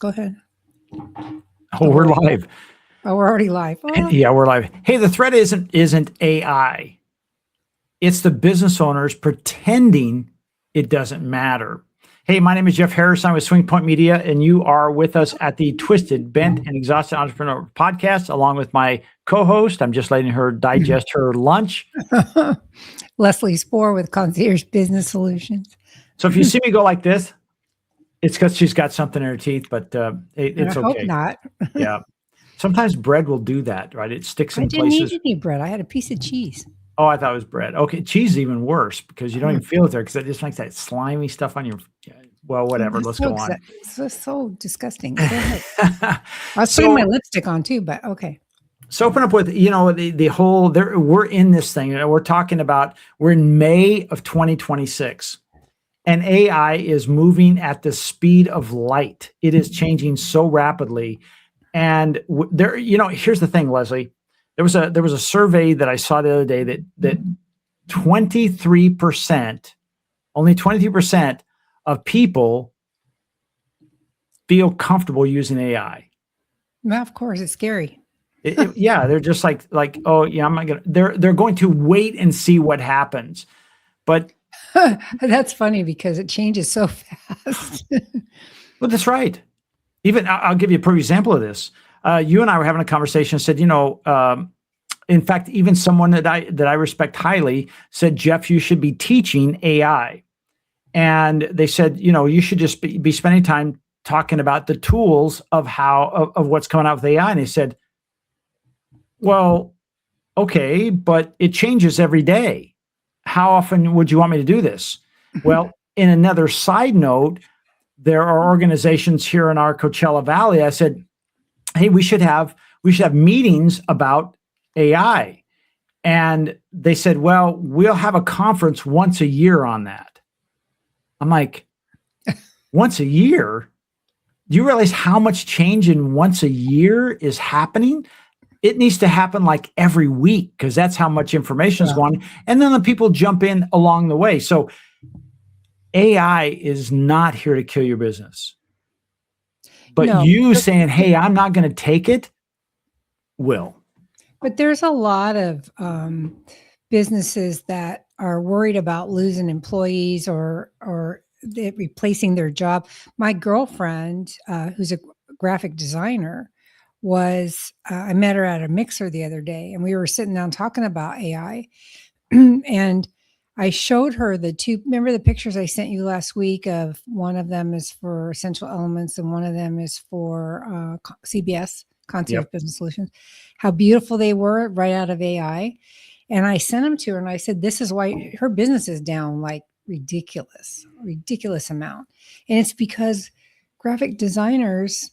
Go ahead. Oh, we're live. Oh, we're already live. Oh. Yeah, we're live. Hey, the threat isn't AI. It's the business owners pretending it doesn't matter. Hey, my name is Jeff Harris. I'm with Swing Point Media, and you are with us at the Twisted, Bent, and Exhausted Entrepreneur podcast, along with my co-host. I'm just letting her digest her lunch. Leslie Spohr with Concierge Business Solutions. So if you see me go like this, it's because she's got something in her teeth, but it's okay. I hope not. Yeah. Sometimes bread will do that, right? It sticks in places. I didn't eat any bread. I had a piece of cheese. Oh, I thought it was bread. Okay, cheese is even worse because you don't even feel it there because it just makes that slimy stuff on your. Well, whatever. Let's go on. It's so disgusting. Go ahead. I was putting my lipstick on too, but okay. So open up with the whole. We're in this thing. We're talking about. We're in May of 2026, and AI is moving at the speed of light. It is changing so rapidly, and there. Here's the thing, Leslie. There was a survey that I saw the other day that 23%, only 23% of people feel comfortable using AI. Well, of course, it's scary. Yeah, they're just like, oh yeah, I'm not gonna. They're going to wait and see what happens, but that's funny because it changes so fast. Well, that's right. Even I'll give you a perfect example of this. You and I were having a conversation. Said, in fact, even someone that I respect highly said, Jeff, you should be teaching AI. And they said, you should just be spending time talking about the tools of of what's coming out with AI. And they said, well, okay, but it changes every day. How often would you want me to do this? Well, in another side note, there are organizations here in our Coachella Valley. I said, hey, we should have meetings about AI. And they said, well, we'll have a conference once a year on that. I'm like, once a year? Do you realize how much change in once a year is happening? It needs to happen like every week because that's how much information is going. And then the people jump in along the way. So AI is not here to kill your business. But saying, hey, I'm not going to take it, will. But there's a lot of businesses that are worried about losing employees or replacing their job. My girlfriend, who's a graphic designer, I met her at a mixer the other day, and we were sitting down talking about AI. And I showed her remember the pictures I sent you last week of one of them is for Essential Elements and one of them is for CBS, Concierge Business Solutions, how beautiful they were right out of AI. And I sent them to her and I said, this is why her business is down like ridiculous amount. And it's because graphic designers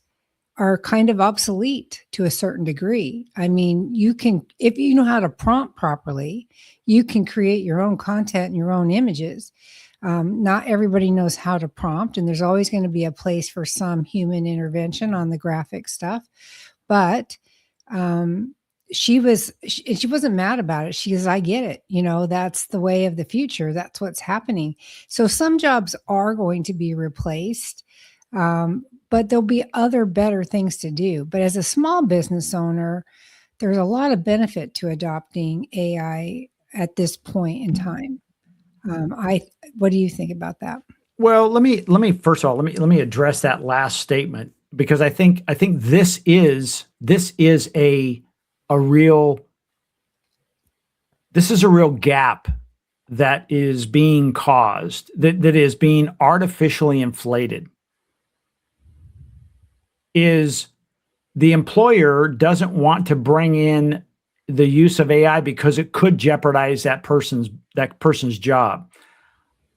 are kind of obsolete to a certain degree. I mean, if you know how to prompt properly, you can create your own content and your own images. Not everybody knows how to prompt, and there's always going to be a place for some human intervention on the graphic stuff. But she wasn't mad about it. She goes, I get it. That's the way of the future. That's what's happening. So some jobs are going to be replaced. But there'll be other better things to do. But as a small business owner, there's a lot of benefit to adopting AI at this point in time. What do you think about that? Well, let me first of all, let me address that last statement because I think this is a real gap that is being caused, that is being artificially inflated. Is the employer doesn't want to bring in the use of AI because it could jeopardize that person's job.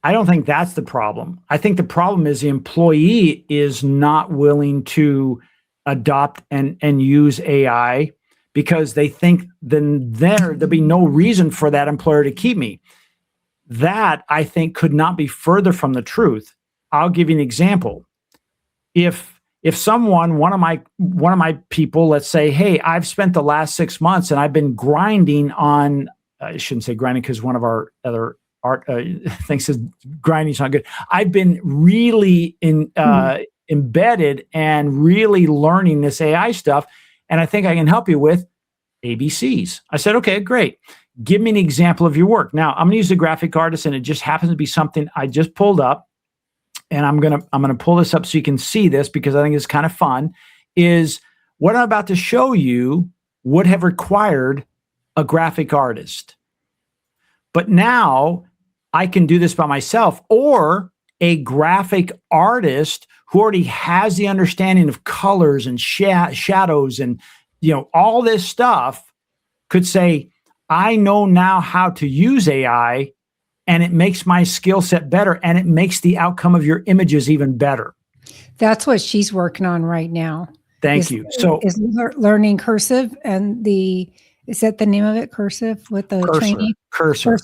I don't think that's the problem. I think the problem is the employee is not willing to adopt and use AI because they think then there'll be no reason for that employer to keep me. That I think could not be further from the truth. I'll give you an example. If someone, one of my people, let's say, hey, I've spent the last 6 months and I've been grinding on, I shouldn't say grinding because one of our other art things says grinding is not good. I've been really embedded and really learning this AI stuff. And I think I can help you with ABCs. I said, okay, great. Give me an example of your work. Now I'm going to use the graphic artist, and it just happens to be something I just pulled up. And I'm gonna pull this up so you can see this, because I think it's kind of fun. Is what I'm about to show you would have required a graphic artist. But now I can do this by myself, or a graphic artist who already has the understanding of colors and shadows and all this stuff could say, I know now how to use AI, and it makes my skill set better, and it makes the outcome of your images even better. That's what she's working on right now. Thank you. So is learning Cursive, and is that the name of it? Cursive with the training? Cursor.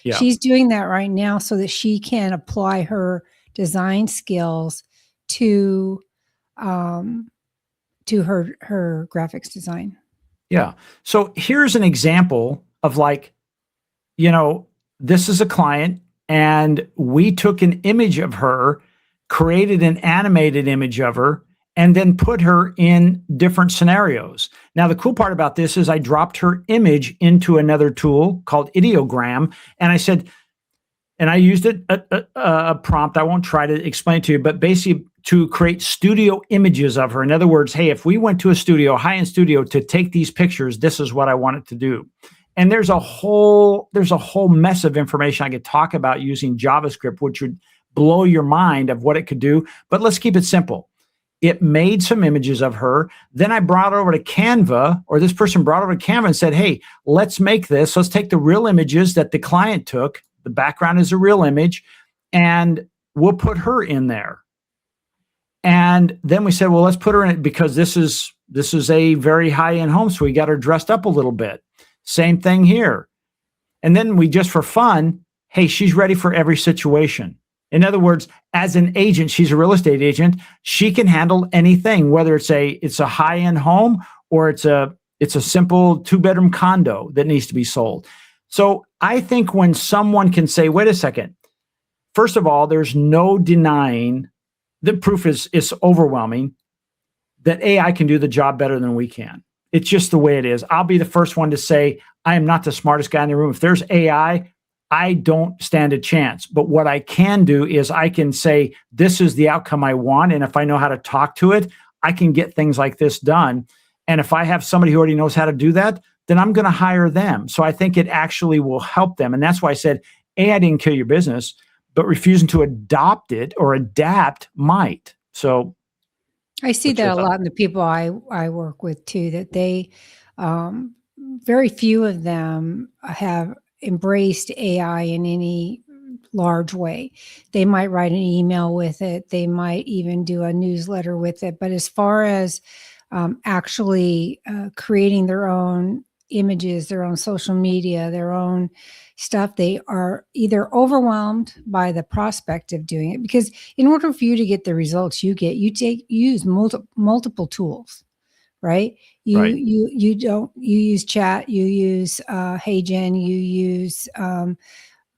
Yeah. She's doing that right now so that she can apply her design skills to her graphics design. Yeah. So here's an example of this is a client, and we took an image of her, created an animated image of her, and then put her in different scenarios. Now, the cool part about this is I dropped her image into another tool called Ideogram, and I said, and I used a prompt. I won't try to explain it to you, but basically to create studio images of her. In other words, hey, if we went to a studio, high-end studio, to take these pictures, this is what I want it to do. And there's a whole mess of information I could talk about using JavaScript, which would blow your mind of what it could do. But let's keep it simple. It made some images of her. Then I brought it over to Canva, or this person brought it over to Canva and said, hey, let's make this. Let's take the real images that the client took. The background is a real image, and we'll put her in there. And then we said, well, let's put her in it because this is a very high-end home, so we got her dressed up a little bit. Same thing here. And then we just for fun, hey, she's ready for every situation. In other words, as an agent, she's a real estate agent. She can handle anything, whether it's a high-end home or it's a simple 2-bedroom condo that needs to be sold. So I think when someone can say, wait a second, first of all, there's no denying, the proof is overwhelming, that AI can do the job better than we can. It's just the way it is. I'll be the first one to say, I am not the smartest guy in the room. If there's AI, I don't stand a chance. But what I can do is I can say, this is the outcome I want. And if I know how to talk to it, I can get things like this done. And if I have somebody who already knows how to do that, then I'm going to hire them. So I think it actually will help them. And that's why I said, AI didn't kill your business, but refusing to adopt it or adapt might. So I see that a lot in the people I work with too, that they, very few of them have embraced AI in any large way. They might write an email with it. They might even do a newsletter with it. But as far as actually creating their own images, their own social media, their own stuff, they are either overwhelmed by the prospect of doing it, because in order for you to get the results you get, you use multiple tools, right? You use chat, you use HeyGen, you use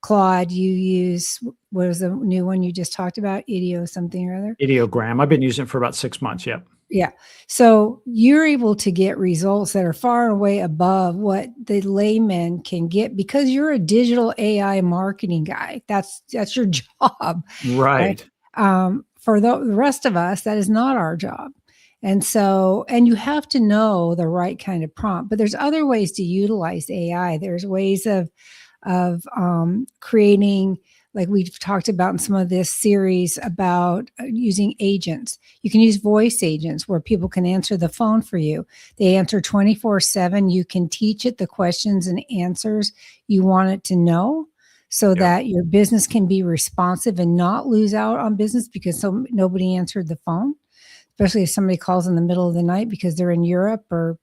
Claude, you use, what was the new one you just talked about? Something or other? Ideogram. I've been using it for about 6 months. Yep. Yeah. So you're able to get results that are far and away above what the layman can get because you're a digital AI marketing guy. That's your job. Right. For the rest of us, that is not our job. And so, and you have to know the right kind of prompt, but there's other ways to utilize AI. There's ways of creating, like we've talked about in some of this series about using agents. You can use voice agents where people can answer the phone for you. They answer 24/7. You can teach it the questions and answers you want it to know so that your business can be responsive and not lose out on business because nobody answered the phone, especially if somebody calls in the middle of the night because they're in Europe or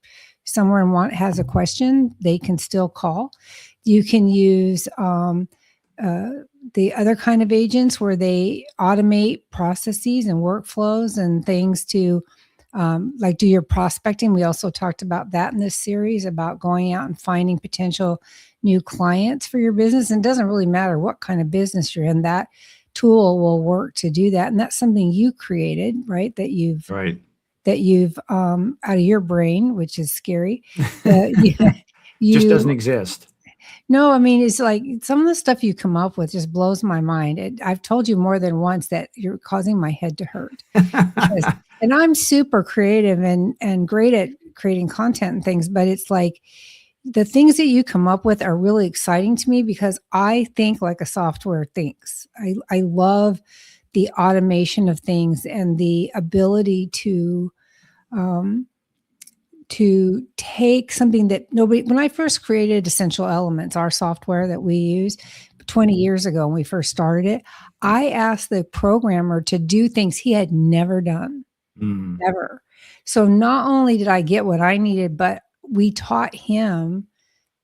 somewhere and has a question, they can still call. You can use the other kind of agents where they automate processes and workflows and things to like do your prospecting. We also talked about that in this series about going out and finding potential new clients for your business. And it doesn't really matter what kind of business you're in, that tool will work to do that. And that's something you created, right? That you've Right. out of your brain, which is scary. You, Just doesn't you exist. no, I mean, it's like some of the stuff you come up with just blows my mind. I've told you more than once that you're causing my head to hurt. And I'm super creative and great at creating content and things, but it's like the things that you come up with are really exciting to me because I think like a software thinks. I love the automation of things and the ability to take something that nobody, when I first created Essential Elements, our software that we use 20 years ago when we first started it, I asked the programmer to do things he had never done. Never. So not only did I get what I needed, but we taught him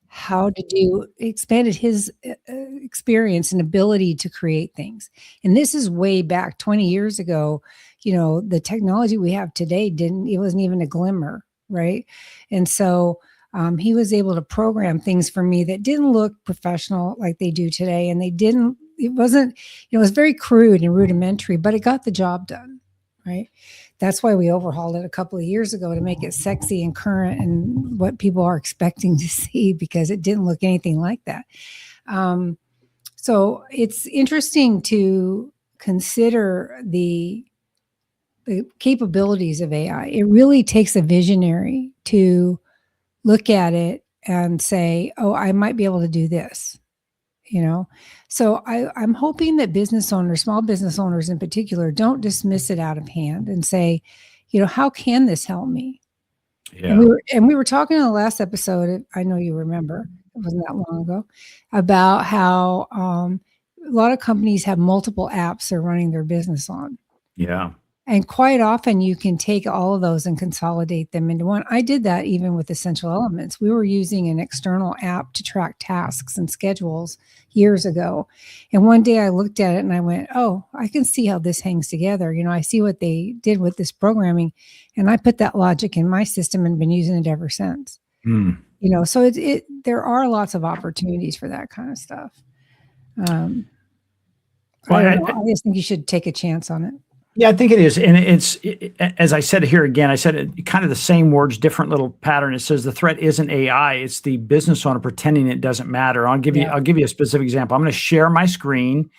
how to expanded his experience and ability to create things. And this is way back 20 years ago. The technology we have today it wasn't even a glimmer, right? And so he was able to program things for me that didn't look professional like they do today. And it was very crude and rudimentary, but it got the job done, right? That's why we overhauled it a couple of years ago to make it sexy and current and what people are expecting to see because it didn't look anything like that. So it's interesting to consider the capabilities of AI. It really takes a visionary to look at it and say, oh, I might be able to do this. So I'm hoping that business owners, small business owners in particular, don't dismiss it out of hand and say, how can this help me? Yeah. And we were talking in the last episode, I know you remember, it wasn't that long ago, about how a lot of companies have multiple apps they're running their business on. Yeah. And quite often you can take all of those and consolidate them into one. I did that even with Essential Elements. We were using an external app to track tasks and schedules years ago. And one day I looked at it and I went, oh, I can see how this hangs together. I see what they did with this programming. And I put that logic in my system and been using it ever since. So there are lots of opportunities for that kind of stuff. I just think you should take a chance on it. Yeah, I think it is. And as I said here again, I said it kind of the same words, different little pattern. It says the threat isn't AI, it's the business owner pretending it doesn't matter. I'll give you a specific example. I'm going to share my screen.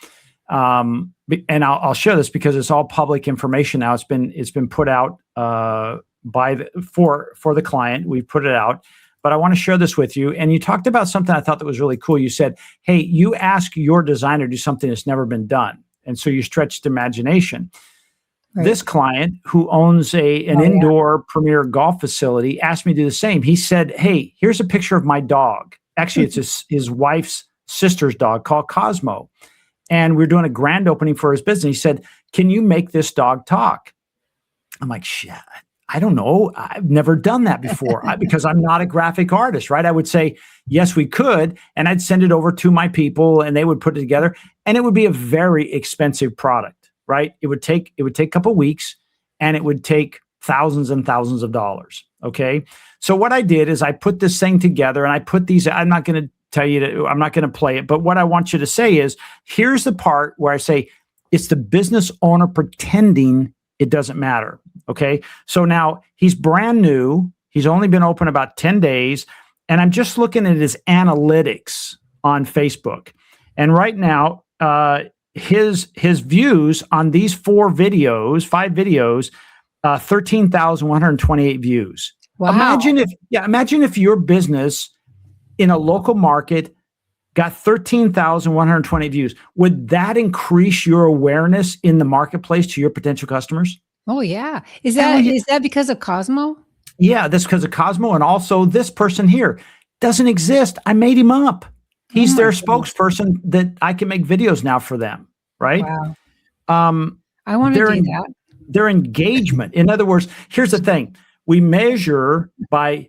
And I'll share this because it's all public information now. It's been put out for the client. We've put it out. But I want to share this with you. And you talked about something I thought that was really cool. You said, hey, you ask your designer to do something that's never been done. And so you stretched imagination. Right. This client who owns an indoor premier golf facility asked me to do the same. He said, hey, here's a picture of my dog. Actually, it's his wife's sister's dog called Cosmo. And we're doing a grand opening for his business. He said, can you make this dog talk? I'm like, shit, I don't know. I've never done that before because I'm not a graphic artist, right? I would say, yes, we could. And I'd send it over to my people and they would put it together. And it would be a very expensive product. Right? It would take a couple of weeks and it would take thousands and thousands of dollars. Okay. So what I did is I put this thing together and I put these, I'm not going to play it, but what I want you to say is, here's the part where I say, it's the business owner pretending it doesn't matter. Okay. So now he's brand new. He's only been open about 10 days. And I'm just looking at his analytics on Facebook. And right now, his views on these 5 videos, 13,128 views. Wow. Imagine if your business in a local market got 13,120 views. Would that increase your awareness in the marketplace to your potential customers? Oh yeah. Is that because of Cosmo? Yeah, that's because of Cosmo. And also this person here doesn't exist. I made him up. He's their spokesperson that I can make videos now for them, right? Wow. I want to do that. Their engagement. In other words, here's the thing. We measure by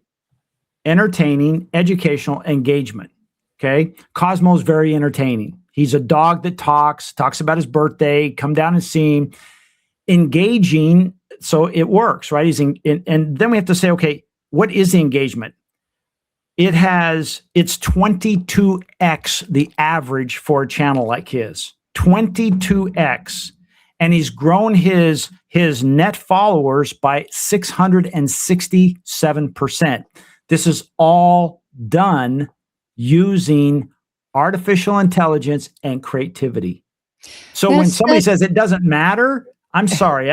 entertaining, educational engagement, okay? Cosmo's very entertaining. He's a dog that talks about his birthday, come down and see him. Engaging, so it works, right? And then we have to say, okay, what is the engagement? It's 22x the average for a channel like his. 22x, and he's grown his net followers by 667%. This is all done using artificial intelligence and creativity. So when somebody says it doesn't matter, I'm sorry,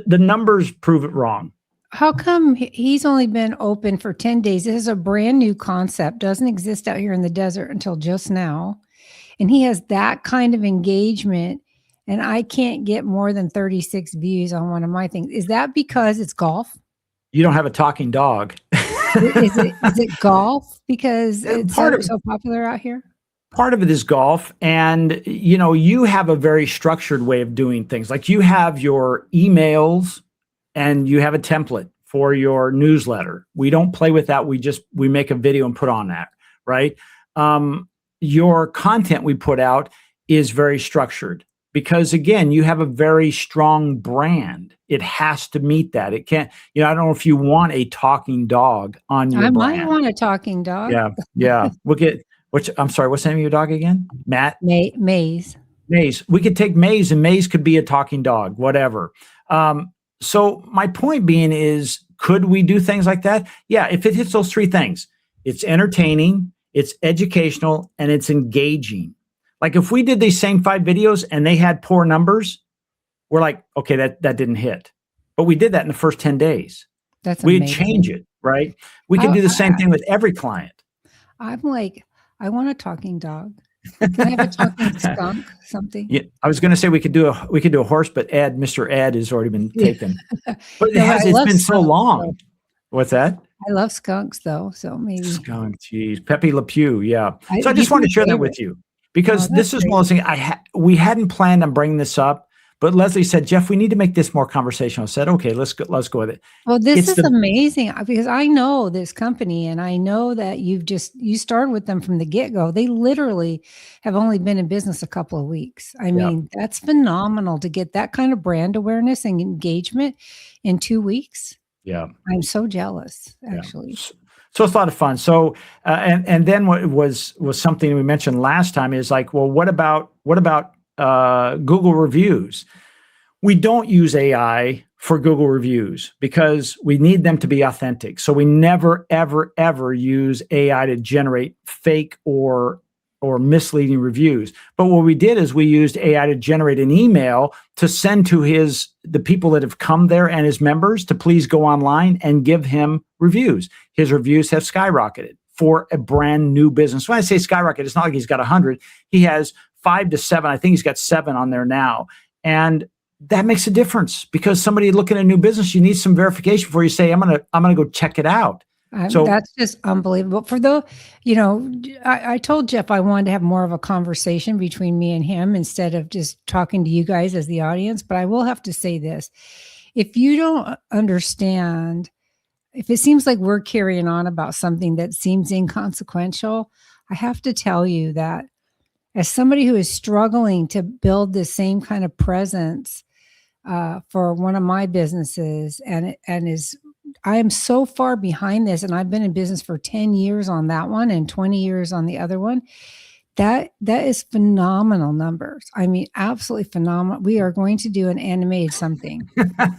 the numbers prove it wrong. How come he's only been open for 10 days? This is a brand new concept, doesn't exist out here in the desert until just now. And he has that kind of engagement, and I can't get more than 36 views on one of my things. Is that because it's golf? You don't have a talking dog. Is it golf because it's so popular out here? Part of it is golf. And, you have a very structured way of doing things. Like you have your emails and you have a template for your newsletter. We don't play with that. We make a video and put on that, right? Your content we put out is very structured because, again, you have a very strong brand. It has to meet that. It can't, I don't know if you want a talking dog on your brand. I might want a talking dog. Yeah. I'm sorry, what's the name of your dog again? Matt? Maze. Maze. We could take Maze, and Maze could be a talking dog, whatever. So my point being is, could we do things like that? Yeah, if it hits those three things, it's entertaining, it's educational, and it's engaging. Like if we did these same 5 videos and they had poor numbers, we're like, okay, that didn't hit. But we did that in the first 10 days. That's amazing. We'd change it, right? We can do the same thing with every client. I'm like, I want a talking dog. Can I have a talking skunk? Something? Yeah, I was going to say we could do a horse, but Mr. Ed has already been taken. But it's been so long. Though. What's that? I love skunks though, so maybe skunk. Geez, Pepe Le Pew. Yeah. So I just wanted to share that with you because this is one of those things we hadn't planned on bringing this up. But Leslie said, Jeff, we need to make this more conversational. I said, okay, let's go with it. Well, this is amazing because I know this company and I know that you started with them from the get-go. They literally have only been in business a couple of weeks. I mean, that's phenomenal to get that kind of brand awareness and engagement in 2 weeks. Yeah. I'm so jealous, actually. Yeah. So it's a lot of fun. So, and then what was something we mentioned last time is like, well, what about Google reviews? We don't use AI for Google reviews because we need them to be authentic. So we never, ever, ever use AI to generate fake or misleading reviews. But what we did is we used AI to generate an email to send to the people that have come there and his members to please go online and give him reviews. His reviews have skyrocketed for a brand new business. When I say skyrocket, it's not like he's got 100. He has 5 to 7. I think he's got 7 on there now. And that makes a difference because somebody looking at a new business, you need some verification before you say, I'm gonna go check it out. So that's just unbelievable. I told Jeff I wanted to have more of a conversation between me and him instead of just talking to you guys as the audience. But I will have to say this. If you don't understand, if it seems like we're carrying on about something that seems inconsequential, I have to tell you that as somebody who is struggling to build the same kind of presence for one of my businesses I am so far behind this, and I've been in business for 10 years on that one and 20 years on the other one. That is phenomenal numbers. I mean, absolutely phenomenal. We are going to do an animated something.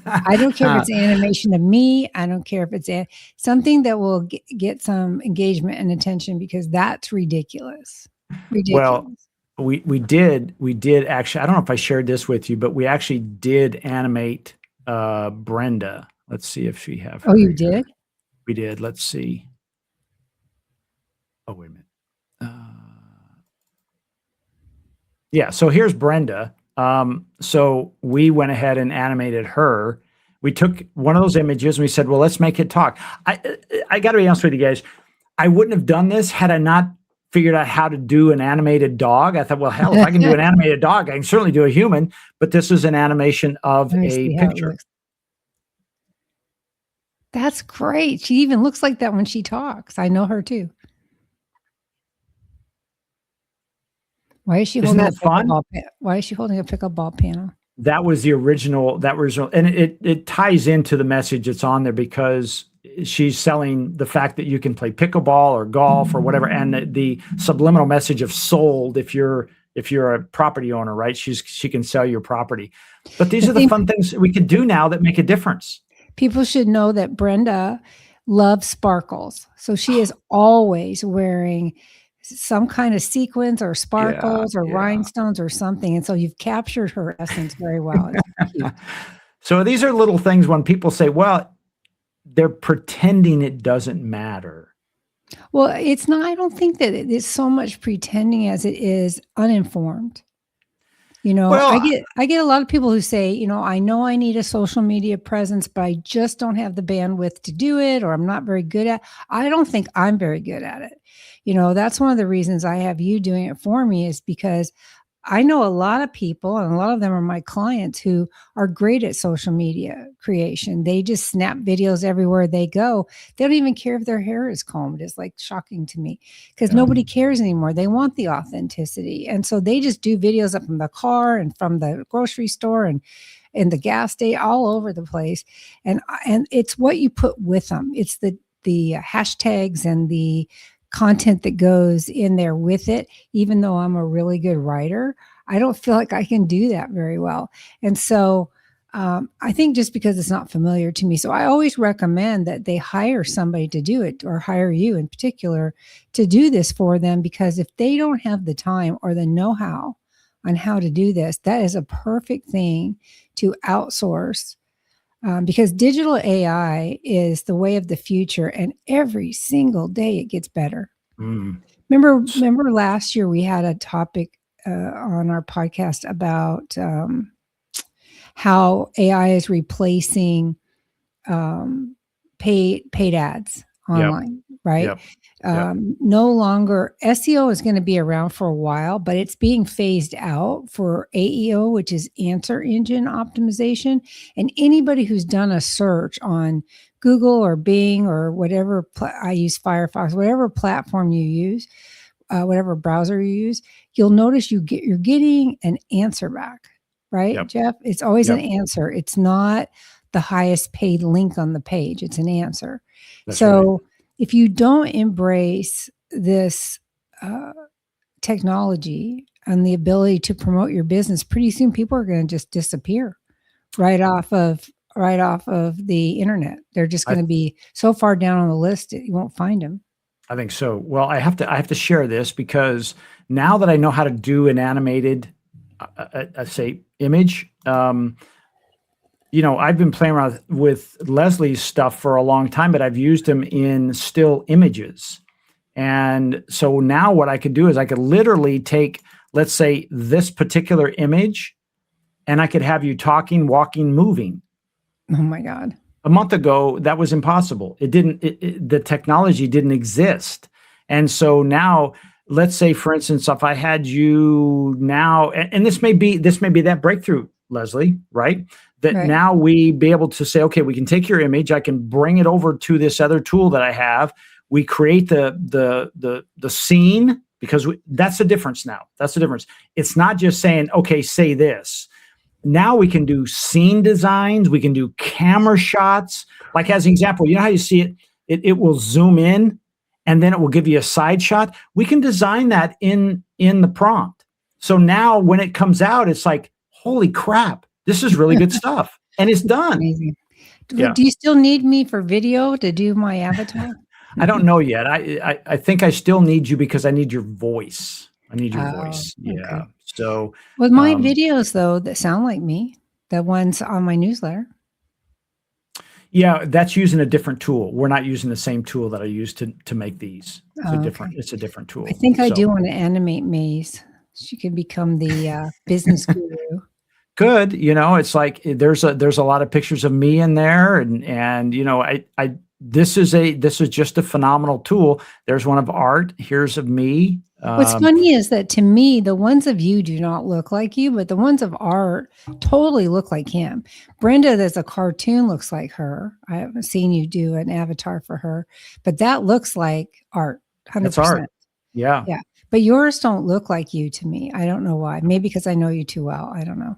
I don't care if it's animation of me. I don't care if it's something that will get some engagement and attention because that's ridiculous. Well, we did actually, I don't know if I shared this with you, but we actually did animate Brenda. Let's see if she have. Oh, you did? We did. Let's see. Oh, wait a minute. Yeah. So here's Brenda. So we went ahead and animated her. We took one of those images and we said, well, let's make it talk. I got to be honest with you guys. I wouldn't have done this had I not figured out how to do an animated dog. I thought, well, hell, if I can do an animated dog, I can certainly do a human. But this is an animation of a picture. That's great. She even looks like that when she talks. I know her too. Why is she holding a pickleball? Why is she holding a pickleball panel? That was the original, and it ties into the message that's on there because she's selling the fact that you can play pickleball or golf or whatever, and the subliminal message of sold if you're if you're a property owner, right? She can sell your property. But these I are the think fun things we can do now that make a difference. people should know that Brenda loves sparkles. So she is always wearing some kind of sequins or Yeah, sparkles or yeah. rhinestones or something. And so you've captured her essence very well. It's cute. So these are little things when people say, well, they're pretending it doesn't matter. Well, it's not, I don't think that it's so much pretending as it is uninformed. Well, I get a lot of people who say, I know I need a social media presence, but I just don't have the bandwidth to do it, or I'm not very good at. I don't think I'm very good at it. That's one of the reasons I have you doing it for me, is because I know a lot of people, and a lot of them are my clients, who are great at social media creation. They just snap videos everywhere they go. They don't even care if their hair is combed. It's like shocking to me, because Yeah. nobody cares anymore. They want the authenticity. And so they just do videos up from the car and from the grocery store and in the gas station, all over the place. And it's what you put with them. It's the hashtags and the content that goes in there with it. Even though I'm a really good writer, I don't feel like I can do that very well. And so I think just because it's not familiar to me. So I always recommend that they hire somebody to do it, or hire you in particular to do this for them, because if they don't have the time or the know-how on how to do this, that is a perfect thing to outsource. Because digital AI is the way of the future, and every single day it gets better. Mm. Remember last year we had a topic on our podcast about how AI is replacing paid ads online, right? Yep. Yep. No longer SEO is going to be around for a while, but it's being phased out for AEO, which is answer engine optimization. And anybody who's done a search on Google or Bing or whatever, I use Firefox, whatever platform you use, whatever browser you use, you'll notice you're getting an answer back, right, Yep. Jeff? It's always Yep. an answer. It's not the highest paid link on the page. It's an answer. That's So right. if you don't embrace this technology and the ability to promote your business, pretty soon people are going to just disappear right off of the internet. They're just going to be so far down on the list that you won't find them. I think so. Well, I have to share this, because now that I know how to do an animated, say, image, I've been playing around with Leslie's stuff for a long time, but I've used him in still images. And so now what I could do is I could literally take, let's say, this particular image, and I could have you talking, walking, moving. Oh my God. A month ago, that was impossible. The technology didn't exist. And so now, let's say, for instance, if I had you now, and this may be that breakthrough, Leslie, right? That Right. Now we be able to say, okay, we can take your image, I can bring it over to this other tool that I have. We create the scene, because that's the difference now. That's the difference. It's not just saying, okay, say this. Now we can do scene designs. We can do camera shots. Like, as an example, you know how you see it? It will zoom in, and then it will give you a side shot. We can design that in the prompt. So now when it comes out, it's like, holy crap, this is really good stuff. And it's done. Amazing. Yeah. Do you still need me for video to do my avatar? I don't know yet. I think I still need you, because I need your voice. I need your voice. Yeah. Okay. So With my videos, though, that sound like me, the ones on my newsletter. yeah, that's using a different tool. We're not using the same tool that I use to make these. It's it's a different tool. I think I So, do want to animate Maze. She can become the business guru. good. It's like there's a lot of pictures of me in there, and this is just a phenomenal tool. There's one of Art. Here's of me. What's funny is that, to me, the ones of you do not look like you, but the ones of Art totally look like him. Brenda, that's a cartoon, looks like her. I haven't seen you do an avatar for her, but that looks like Art, 100%. That's Art. Yeah. Yeah. But yours don't look like you to me. I don't know why. Maybe because I know you too well. I don't know.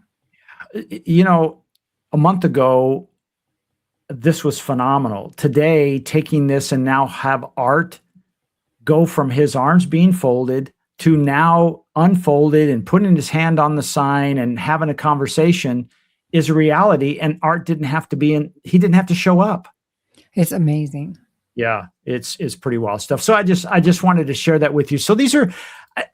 A month ago, this was phenomenal. Today, taking this and now have Art go from his arms being folded to now unfolded and putting his hand on the sign and having a conversation is a reality. And Art didn't have to he didn't have to show up. It's amazing. Yeah, it's pretty wild stuff. So I just wanted to share that with you. So these are,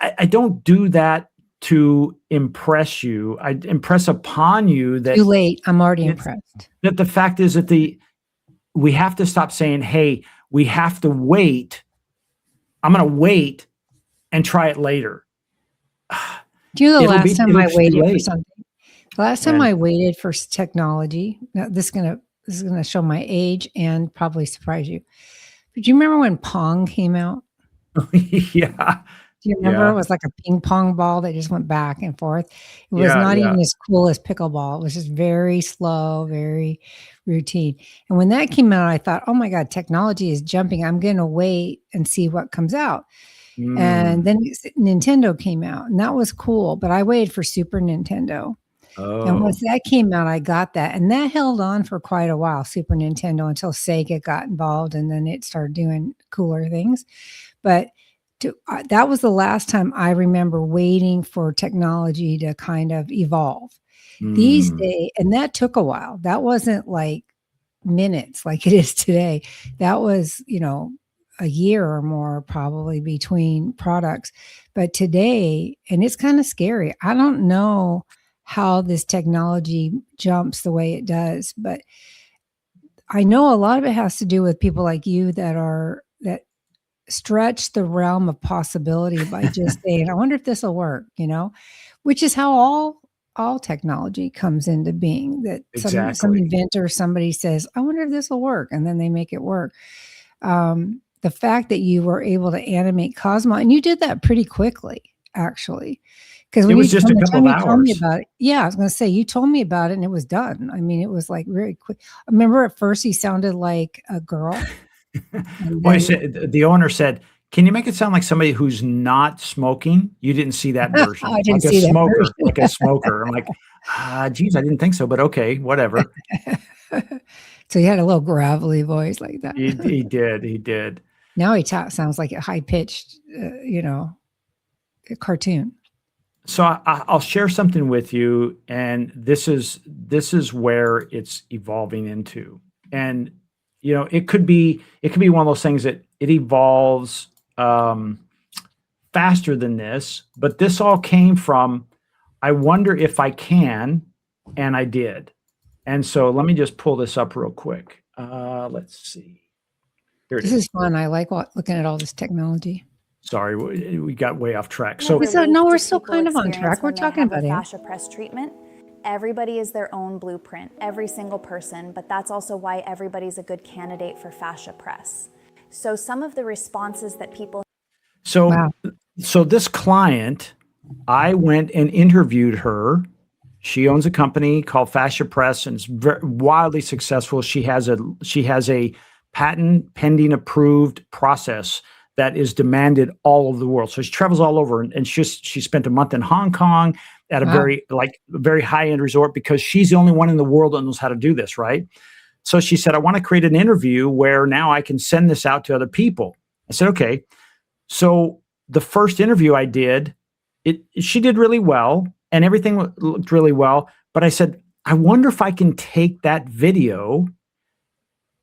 I don't do that to impress you. I impress upon you that Too late. I'm already impressed. That the fact is that we have to stop saying, hey, we have to wait. I'm going to wait and try it later. Do you know the last time I waited for something? The last time I waited for technology, now this is gonna show my age and probably surprise you. But do you remember when Pong came out? Yeah. Do you remember? Yeah. It was like a ping pong ball that just went back and forth. It was not even as cool as pickleball. It was just very slow, very routine. And when that came out, I thought, oh my God, technology is jumping. I'm going to wait and see what comes out. And then Nintendo came out, and that was cool. But I waited for Super Nintendo. And once that came out, I got that. And that held on for quite a while, Super Nintendo, until Sega got involved, and then it started doing cooler things. But that was the last time I remember waiting for technology to kind of evolve. These days, and that took a while. That wasn't like minutes like it is today. That was, a year or more probably between products. But today, and it's kind of scary. I don't know how this technology jumps the way it does, but I know a lot of it has to do with people like you that stretch the realm of possibility by just saying, I wonder if this will work, which is how all technology comes into being, that some inventor, somebody says, I wonder if this will work. And then they make it work. The fact that you were able to animate Cosmo, and you did that pretty quickly, actually. Because it was just a couple of hours. Told me about it, yeah, I was going to say, you told me about it and it was done. I mean, it was like very quick. I remember at first he sounded like a girl. Well, the owner said, can you make it sound like somebody who's not smoking? You didn't see that version. I didn't see that version. Like a smoker. I'm like, geez, I didn't think so, but okay, whatever. So he had a little gravelly voice like that. He did. Now he sounds like a high-pitched, a cartoon. So I'll share something with you, and this is where it's evolving into. And it could be one of those things that it evolves faster than this, but this all came from, I wonder if I can, and I did. And so let me just pull this up real quick. Let's see. Here it is. This is fun. I like looking at all this technology. Sorry, we got way off track. So no, we're still kind of on track. We're talking about fascia press treatment. Everybody is their own blueprint, every single person, but that's also why everybody's a good candidate for fascia press. So some of the responses that people... So this client, I went and interviewed her. She owns a company called Fascia Press, and it's very wildly successful. She has a patent pending approved process that is demanded all over the world. So she travels all over, and she spent a month in Hong Kong at a very high-end resort, because she's the only one in the world that knows how to do this, right? So she said, I want to create an interview where now I can send this out to other people. I said, okay. So the first interview I did, she did really well, and everything looked really well. But I said, I wonder if I can take that video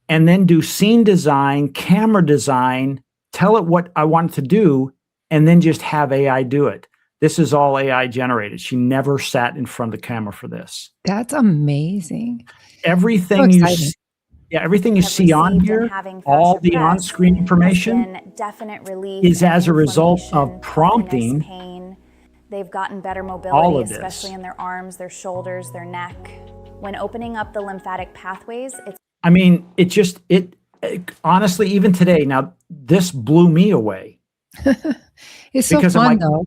and then do scene design, camera design, tell it what I want it to do, and then just have AI do it. This is all AI generated. She never sat in front of the camera for this. That's amazing. Everything you see on here, all the on-screen information is as a result of prompting. Pain. They've gotten better mobility, especially in their arms, their shoulders, their neck. When opening up the lymphatic pathways, it honestly, even today, now this blew me away. It's so fun though.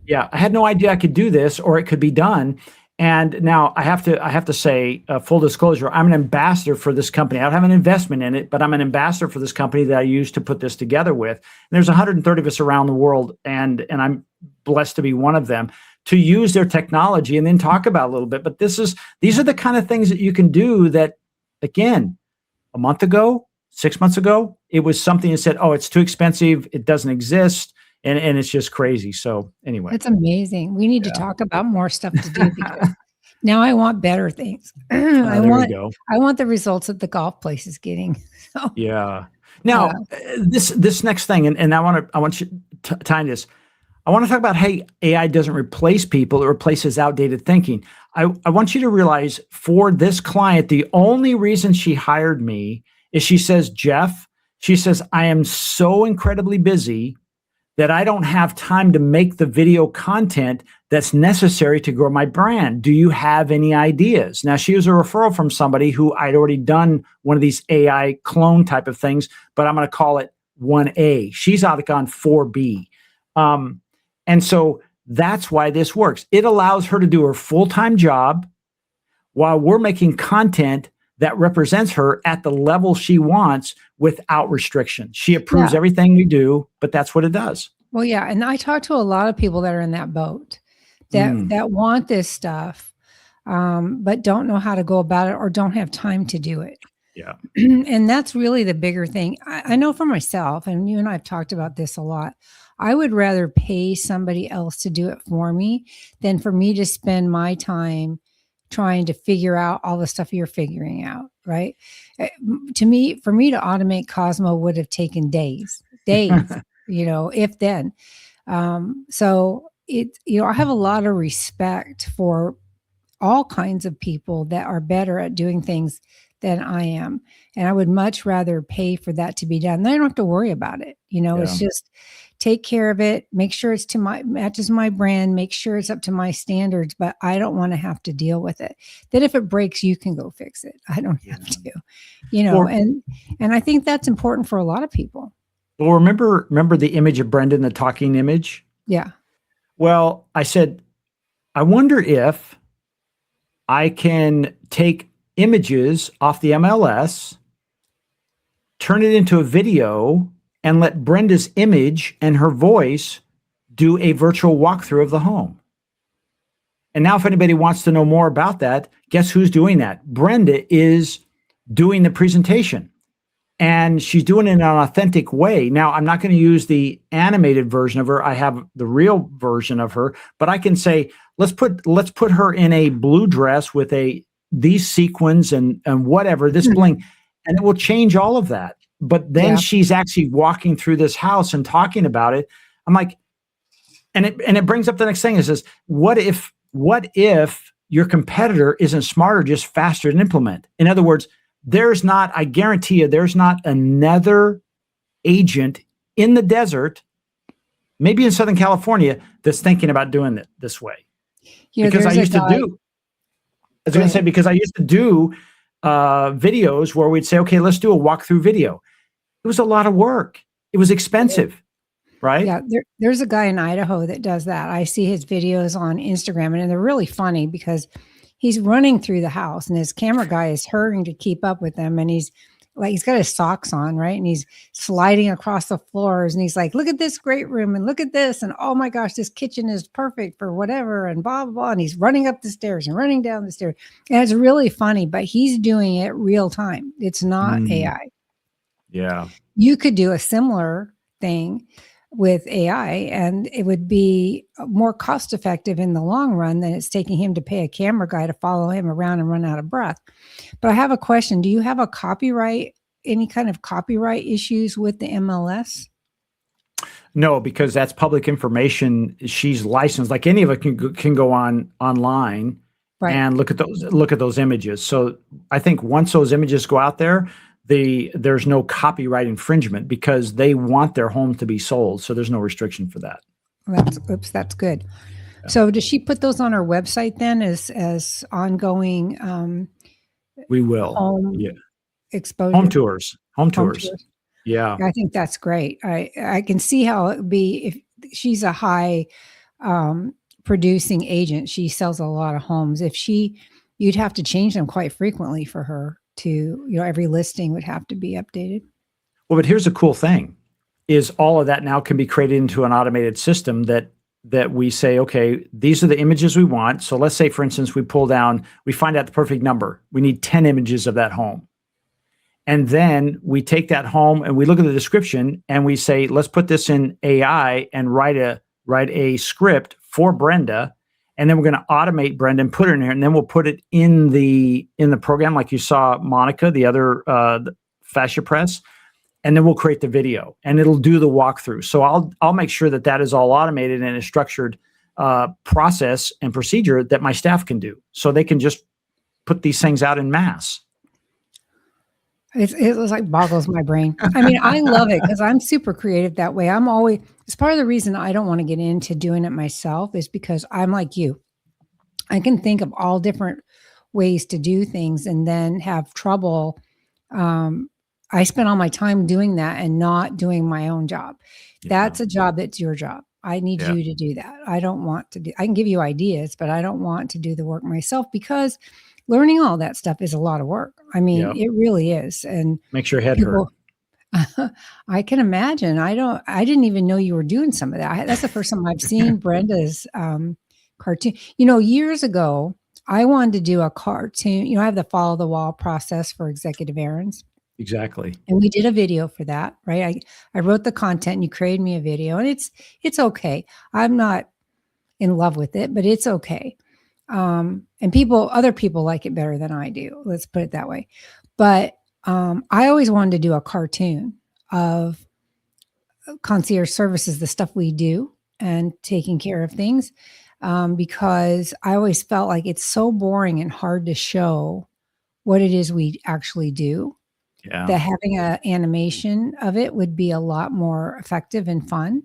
Yeah, I had no idea I could do this, or it could be done. And now I have to say, full disclosure, I'm an ambassador for this company. I don't have an investment in it, but I'm an ambassador for this company that I used to put this together with. And there's 130 of us around the world, and I'm blessed to be one of them, to use their technology and then talk about a little bit. But these are the kind of things that you can do that, again, a month ago, 6 months ago, it was something that said, oh, it's too expensive, it doesn't exist, and it's just crazy. So anyway, That's amazing. We need to talk about more stuff to do because now I want better things. there we go. I want the results that the golf place is getting. So, Yeah. Now, this next thing, and I want you to tie this. I want to talk about, hey, AI doesn't replace people; it replaces outdated thinking. I want you to realize, for this client, the only reason she hired me is she says, Jeff, she says, I am so incredibly busy that I don't have time to make the video content that's necessary to grow my brand. Do you have any ideas? Now, she was a referral from somebody who I'd already done one of these AI clone type of things, but I'm going to call it 1A. She's on 4B. And so that's why this works. It allows her to do her full-time job while we're making content that represents her at the level she wants without restriction. She approves everything we do, but that's what it does. well, yeah. And I talk to a lot of people that are in that boat that want this stuff, but don't know how to go about it or don't have time to do it. Yeah. And that's really the bigger thing. I know for myself, and you and I have talked about this a lot. I would rather pay somebody else to do it for me than for me to spend my time trying to figure out all the stuff you're figuring out, right? For me to automate Cosmo would have taken days, if then. So I have a lot of respect for all kinds of people that are better at doing things than I am. And I would much rather pay for that to be done. Then I don't have to worry about it. It's just take care of it, make sure it's matches my brand, make sure it's up to my standards, but I don't want to have to deal with it. Then if it breaks, you can go fix it. I don't have to, and I think that's important for a lot of people. Well, remember the image of Brendan, the talking image? Yeah. Well, I said, I wonder if I can take images off the MLS, turn it into a video, and let Brenda's image and her voice do a virtual walkthrough of the home. And now if anybody wants to know more about that, guess who's doing that? Brenda is doing the presentation. And she's doing it in an authentic way. Now, I'm not going to use the animated version of her. I have the real version of her, but I can say, let's put her in a blue dress with these sequins and whatever, this bling, and it will change all of that. But then she's actually walking through this house and talking about it. I'm like, and it brings up the next thing. It says, what if your competitor isn't smarter, just faster to implement? In other words, I guarantee you, there's not another agent in the desert, maybe in Southern California, that's thinking about doing it this way. Because I used to do videos where we'd say, okay, let's do a walkthrough video. It was a lot of work. It was expensive, right? Yeah, there's a guy in Idaho that does that. I see his videos on Instagram, and they're really funny because he's running through the house and his camera guy is hurrying to keep up with him. And he's got his socks on, right? And he's sliding across the floors and he's like, look at this great room and look at this. And oh my gosh, this kitchen is perfect for whatever and blah, blah, blah. And he's running up the stairs and running down the stairs. And it's really funny, but he's doing it real time. It's not AI. Yeah. You could do a similar thing with AI and it would be more cost effective in the long run than it's taking him to pay a camera guy to follow him around and run out of breath. But I have a question. Do you have any kind of copyright issues with the MLS? No, because that's public information. She's licensed. Like any of it can go online and look at those images. So I think once those images go out there, there's no copyright infringement because they want their home to be sold. So there's no restriction for that. That's good. Yeah. So does she put those on her website then as ongoing? We will. Exposure. Home tours. Yeah. I think that's great. I can see how it would be if she's a high producing agent. She sells a lot of homes. You'd have to change them quite frequently for her to, every listing would have to be updated. Well, but here's a cool thing is all of that now can be created into an automated system that we say, okay, these are the images we want. So let's say, for instance, we find out the perfect number. We need 10 images of that home. And then we take that home and we look at the description and we say, let's put this in AI and write a script for Brenda. And then we're going to automate Brenda and put it in here. And then we'll put it in the program, like you saw Monica, the other the Fascia Press. And then we'll create the video and it'll do the walkthrough. So I'll make sure that is all automated and a structured process and procedure that my staff can do. So they can just put these things out in mass. It was like boggles my brain. I mean, I love it because I'm super creative that way. It's part of the reason I don't want to get into doing it myself is because I'm like you. I can think of all different ways to do things and then have trouble. I spend all my time doing that and not doing my own job. Yeah. That's a job that's your job. I need you to do that. I don't want to I can give you ideas, but I don't want to do the work myself because learning all that stuff is a lot of work. I mean, it really is. And makes your head hurt. I can imagine. I didn't even know you were doing some of that. That's the first time I've seen Brenda's cartoon. Years ago, I wanted to do a cartoon. I have the follow the wall process for executive errands. Exactly. And we did a video for that, right? I wrote the content and you created me a video and it's okay. I'm not in love with it, but it's okay. And other people like it better than I do. Let's put it that way. But I always wanted to do a cartoon of concierge services, the stuff we do and taking care of things, because I always felt like it's so boring and hard to show what it is we actually do. Yeah. That having an animation of it would be a lot more effective and fun.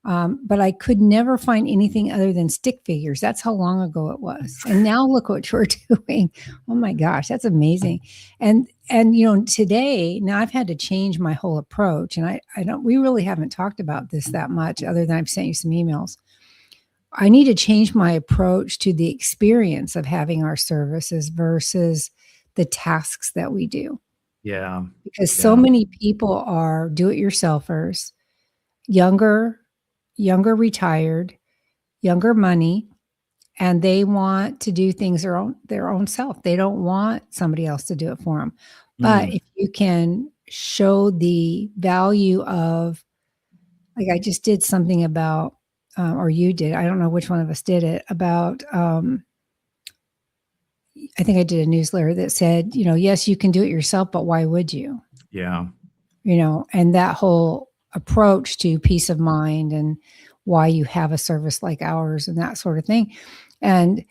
But I could never find anything other than stick figures. That's how long ago it was. And now look what you're doing. Oh my gosh, that's amazing. And today, now I've had to change my whole approach. And we really haven't talked about this that much other than I've sent you some emails. I need to change my approach to the experience of having our services versus the tasks that we do. Yeah. Because so many people are do-it-yourselfers, younger retired, younger money, and they want to do things their own self. They don't want somebody else to do it for them. But if you can show the value of, like I just did something about, or you did, I don't know which one of us did it, about, I think I did a newsletter that said, yes, you can do it yourself, but why would you? Yeah. And that whole approach to peace of mind and why you have a service like ours and that sort of thing. And,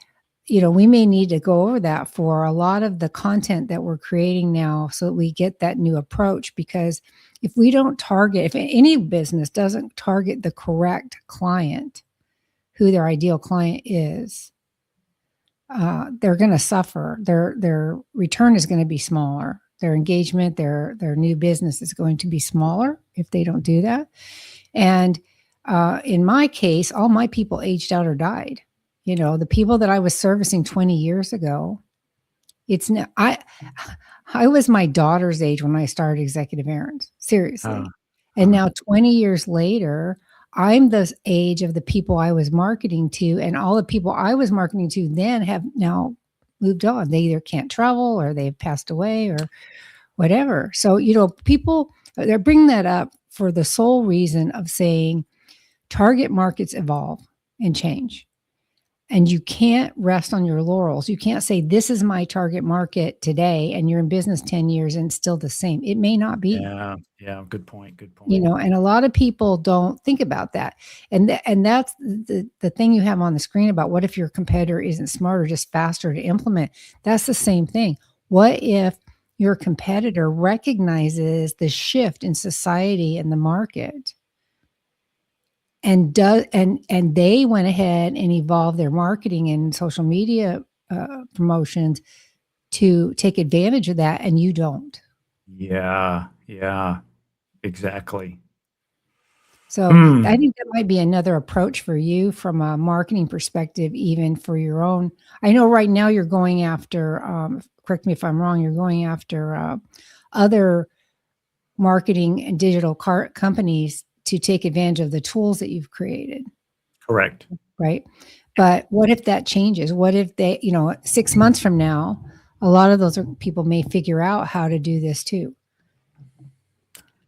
we may need to go over that for a lot of the content that we're creating now so that we get that new approach, because if any business doesn't target the correct client, who their ideal client is, they're going to suffer. Their return is going to be smaller. Their engagement, their new business is going to be smaller if they don't do that. And in my case, all my people aged out or died. The people that I was servicing 20 years ago, I was my daughter's age when I started Executive Errands, seriously. And now 20 years later, I'm the age of the people I was marketing to, and all the people I was marketing to then have now moved on. They either can't travel or they've passed away or whatever. So, people, they're bringing that up for the sole reason of saying target markets evolve and change. And you can't rest on your laurels. You can't say, this is my target market today, and you're in business 10 years and still the same. It may not be. Yeah. Good point. And a lot of people don't think about that. And that's the thing you have on the screen about what if your competitor isn't smarter, just faster to implement. That's the same thing. What if your competitor recognizes the shift in society and the market and they went ahead and evolved their marketing and social media promotions to take advantage of that, and you don't? Yeah, exactly. So I think that might be another approach for you from a marketing perspective, even for your own. I know right now you're going after, correct me if I'm wrong, you're going after other marketing and digital companies to take advantage of the tools that you've created. Correct. Right. But what if that changes? What if they, 6 months from now, a lot of those people may figure out how to do this too.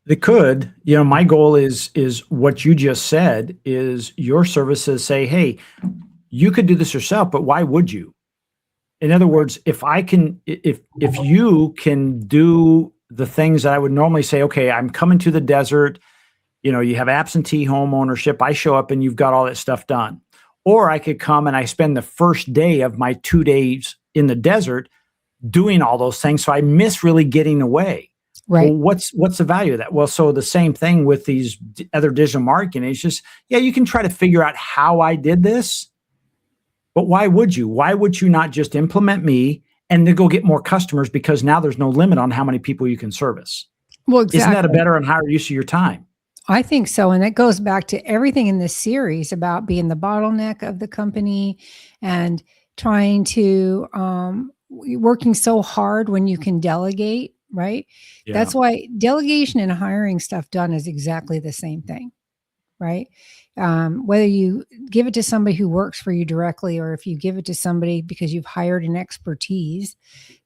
They could. My goal is what you just said is your services say, hey, you could do this yourself, but why would you? In other words, if you can do the things that I would normally say, okay, I'm coming to the desert, you have absentee home ownership, I show up and you've got all that stuff done. Or I could come and I spend the first day of my 2 days in the desert doing all those things. So I miss really getting away. Right. Well, what's the value of that? Well, so the same thing with these other digital marketing. It's just, you can try to figure out how I did this, but why would you? Why would you not just implement me and then go get more customers, because now there's no limit on how many people you can service? Well, exactly. Isn't that a better and higher use of your time? I think so. And that goes back to everything in this series about being the bottleneck of the company and trying to, working so hard when you can delegate, right? Yeah. That's why delegation and hiring stuff done is exactly the same thing, right? Whether you give it to somebody who works for you directly, or if you give it to somebody because you've hired an expertise,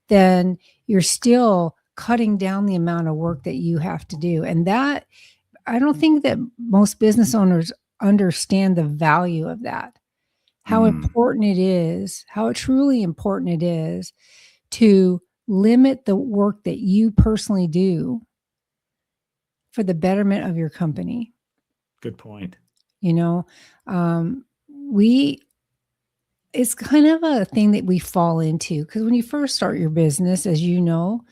then you're still cutting down the amount of work that you have to do. And that, I don't think that most business owners understand the value of that, how important it is, how truly important it is to limit the work that you personally do for the betterment of your company. Good point. It's kind of a thing that we fall into, because when you first start your business, as you know,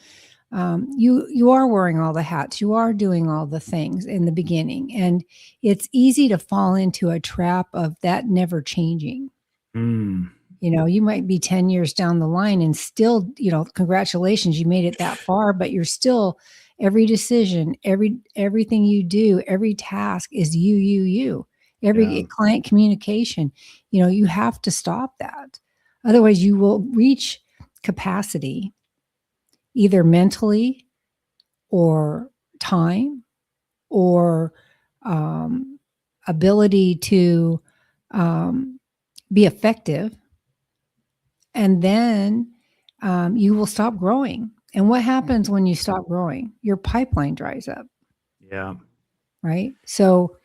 you are wearing all the hats, you are doing all the things in the beginning, and it's easy to fall into a trap of that never changing. You might be 10 years down the line and still, congratulations, you made it that far, but you're still, every decision, everything you do, every task is you. Every client communication, you have to stop that. Otherwise you will reach capacity, either mentally or time or ability to be effective. And then you will stop growing. And what happens when you stop growing? Your pipeline dries up. Yeah. Right. So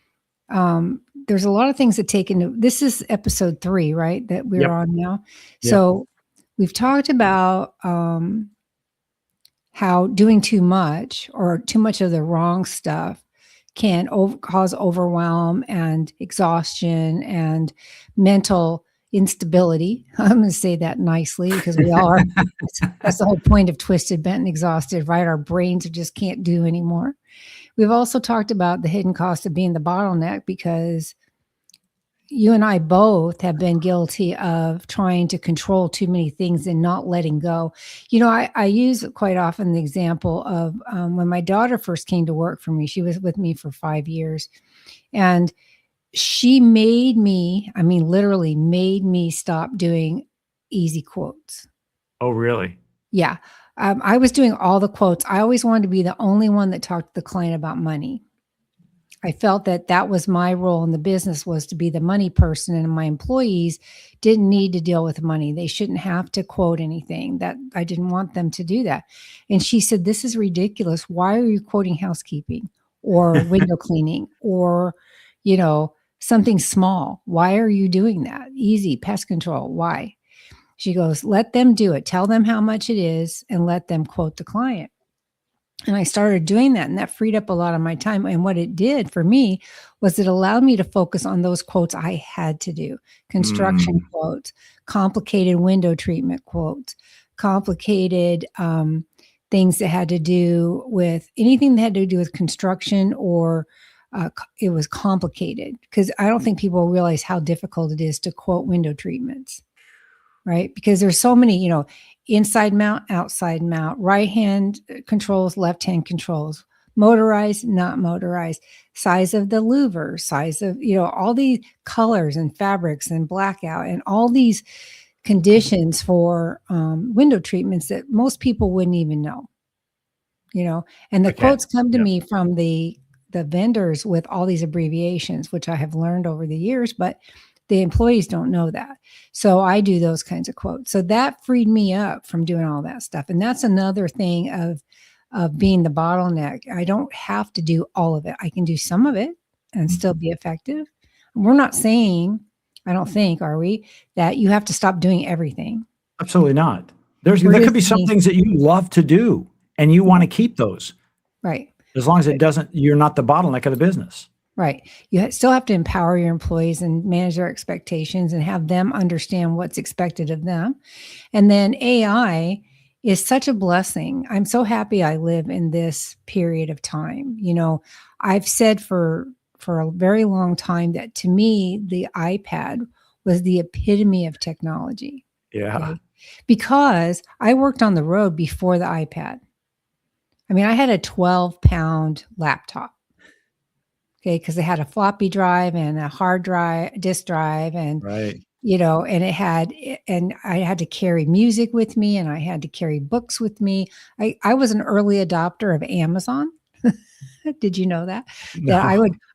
there's a lot of things that take into, this is episode 3, right? That we're on now. Yep. So we've talked about how doing too much or too much of the wrong stuff can cause overwhelm and exhaustion and mental instability. I'm going to say that nicely because we all are. That's the whole point of Twisted, Bent, and Exhausted, right? Our brains just can't do anymore. We've also talked about the hidden cost of being the bottleneck, because you and I both have been guilty of trying to control too many things and not letting go. I use quite often the example of when my daughter first came to work for me. She was with me for 5 years, and she made me, literally made me stop doing easy quotes. Oh, really? Yeah. I was doing all the quotes. I always wanted to be the only one that talked to the client about money. I felt that was my role in the business, was to be the money person, and my employees didn't need to deal with money. They shouldn't have to quote anything. That I didn't want them to do that. And she said, "This is ridiculous. Why are you quoting housekeeping or window cleaning or, something small? Why are you doing that? Easy, pest control. Why?" She goes, "Let them do it. Tell them how much it is and let them quote the client." And I started doing that, and that freed up a lot of my time. And what it did for me was it allowed me to focus on those quotes I had to do. Construction quotes, complicated window treatment quotes, complicated things that had to do with anything that had to do with construction, or it was complicated, because I don't think people realize how difficult it is to quote window treatments, right? Because there's so many, inside mount, outside mount, right hand controls, left hand controls, motorized, not motorized, size of the louver, size of, all these colors and fabrics and blackout and all these conditions for window treatments that most people wouldn't even know, and the quotes come to me from the vendors with all these abbreviations, which I have learned over the years, but The employees don't know that. So I do those kinds of quotes. So that freed me up from doing all that stuff. And that's another thing of being the bottleneck. I don't have to do all of it. I can do some of it and still be effective. We're not saying, I don't think, are we, that you have to stop doing everything. Absolutely not. There We're could just be some saying- things that you love to do and you want to keep those, Right. as long as it doesn't, you're not the bottleneck of the business. Right. You still have to empower your employees and manage their expectations and have them understand what's expected of them. And then AI is such a blessing. I'm so happy I live in this period of time. You know, I've said for a very long time that to me, the iPad was the epitome of technology. Yeah. Okay? Because I worked on the road before the iPad. I mean, I had a 12-pound laptop. Okay, because it had a floppy drive and a hard drive, disk drive, and Right. you know, and I had to carry music with me, and I had to carry books with me. I was an early adopter of Amazon. Did you know that? That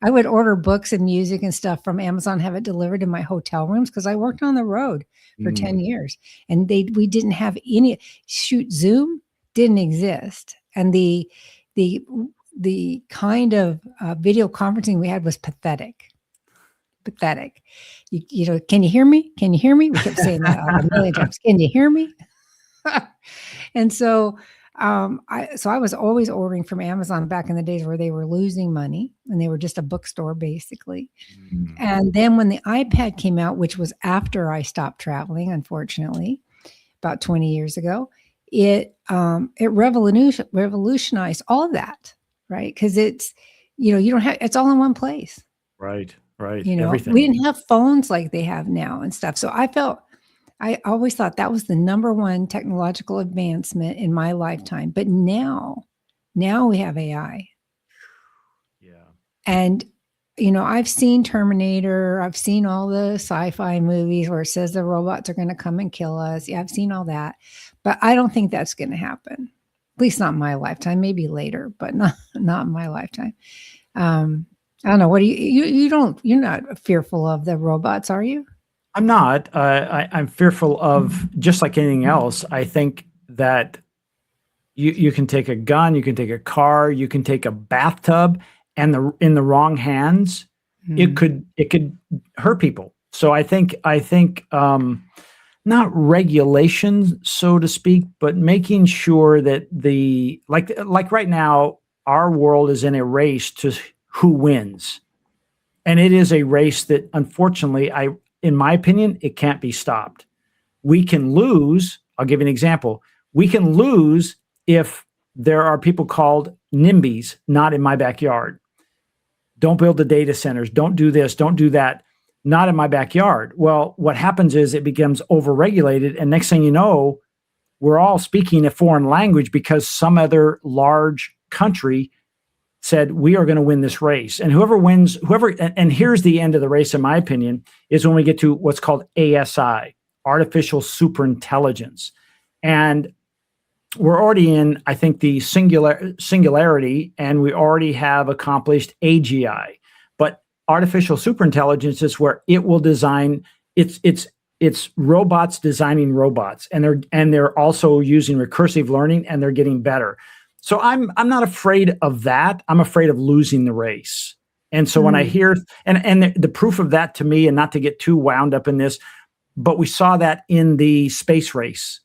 I would order books and music and stuff from Amazon, have it delivered to my hotel rooms because I worked on the road for 10 years, and we didn't have any Zoom didn't exist, and the kind of video conferencing we had was pathetic. You know, can you hear me? Can you hear me? We kept saying that a million times. Can you hear me? And so, I was always ordering from Amazon back in the days where they were losing money and they were just a bookstore basically. And then when the iPad came out, which was after I stopped traveling, unfortunately, about 20 years ago, it revolutionized all of that. Right. Because it's, you know, you don't have, it's all in one place. Right. Right. You know, Everything. we didn't have phones like they have now and stuff. So I always thought that was the number one technological advancement in my lifetime. But now we have AI. Yeah. And, you know, I've seen Terminator. I've seen all the sci-fi movies where it says the robots are going to come and kill us. Yeah, I've seen all that. But I don't think that's going to happen. At least not in my lifetime, maybe later, but not in my lifetime. I don't know. What do you're not fearful of the robots, are you? I'm not. I'm fearful of, just like anything else. I think that you can take a gun, you can take a car, you can take a bathtub, and in the wrong hands, it could hurt people. So I think not regulations, so to speak, but making sure that like right now, our world is in a race to who wins. And it is a race that, unfortunately, in my opinion, it can't be stopped. We can lose. I'll give you an example. We can lose if there are people called NIMBYs, not in my backyard. Don't build the data centers. Don't do this. Don't do that. Not in my backyard. Well, what happens is it becomes overregulated. And next thing you know, we're all speaking a foreign language because some other large country said, we are going to win this race. And and here's the end of the race, in my opinion, is when we get to what's called ASI, artificial superintelligence. And we're already in, I think, the singularity, and we already have accomplished AGI. But artificial superintelligence is where it will design, it's robots designing robots, and they're also using recursive learning, and they're getting better. So I'm not afraid of that. I'm afraid of losing the race. And so when I hear, and the proof of that to me, and not to get too wound up in this, but we saw that in the space race.